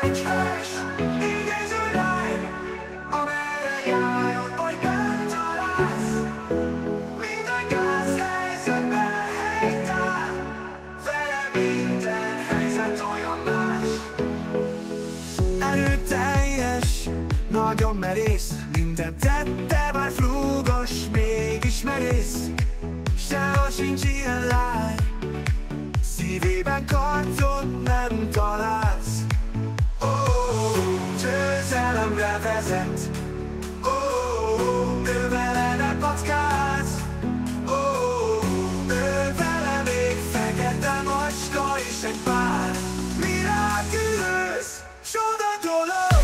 egy hős, igazú lány, amerre járod, vagy bent találsz. Minden gázhelyzetben helytáll, vele minden helyzet olyan más. Erőteljes, nagyon merész, minden tette bár flúgos, mégis merész. Sehol sincs ilyen lány, szívében karcot nem találsz. Győzelemre vezet, ő vele ne packálsz. Ő vele még fekete macska is egy pár. Miraculous, csoda dolog,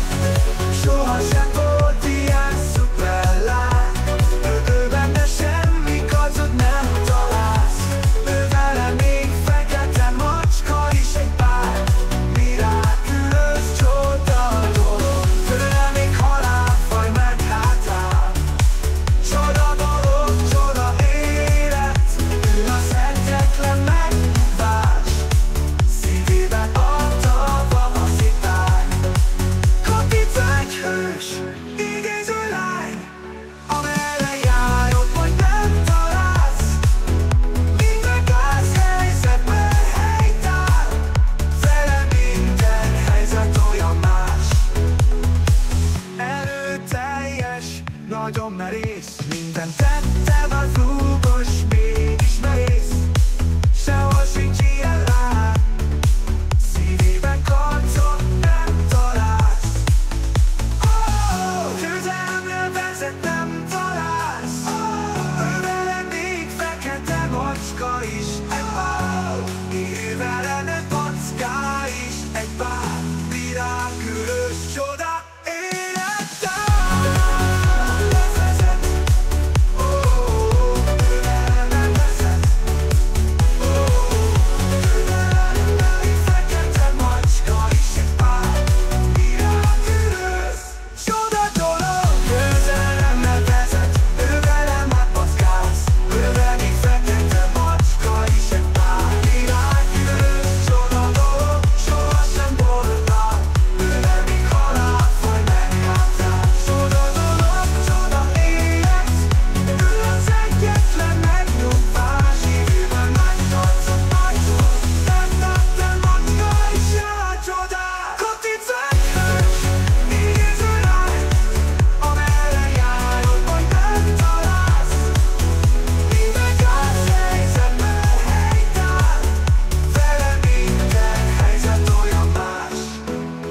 sohasem volt ilyen szuper lány. Ő benne semmi kacot nem találsz. Ő vele még fekete macska is egy pár. Miraculous, csoda dolog, tőle még halálfaj meghátrál. Csoda dolog, csoda élet, ő az egyetlen megnyugvás. Szívében adta a kapacitást. Kapic egy hős, igazú lány, amerre járod, vagy nem találsz. Minden gázhelyzetben helytáll, vele minden helyzet olyan más. Erőteljes, nagyon merész, minden tette bár flúgos, mégis merész. Sehol sincs ilyen lány, szívében karcot nem találsz. Győzelemre vezet, nem találsz. Ő vele még fekete macska is egy pár. Ő vele ne packál is egy pár. Miraculous, csoda élettár. Vezet, ő vele nem vezet. Ő vele még fekete macska is egy pár. Miraculous, csoda dolog, győzelemre vezet. Ő vele már packálsz. Ő vele még fekete macska is egy pár. Miraculous, csoda dolog, sohasem boldog. Tőle még halálfaj meghátrál. Csoda dolog, csoda élet, ő az egyetlen megnyugvás. Szívében nagy karcot nagyot, nem tette macska is jár csodát. Kapic egy hős, igazú lány, amerre járod, vagy nem találsz. Minden gázhelyzetben helytáll, vele minden helyzet olyan más.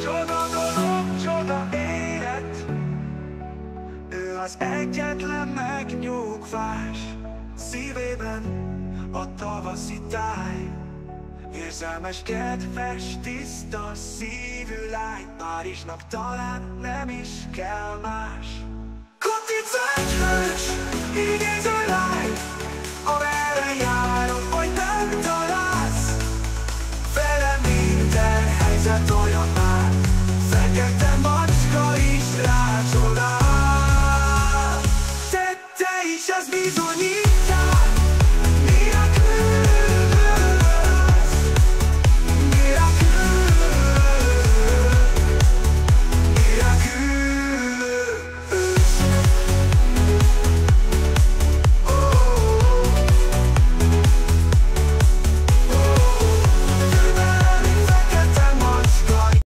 Csoda dolog, csoda élet, ő az egyetlen megnyugvás. Szívében a tavaszi táj, érzelmes, kedves, tiszta szívű lány. Párizsnak talán nem is kell más. Kapic egy hős, igazú lány, amerre járod, vagy nem találsz. Vele minden helyzet olyan már, fekete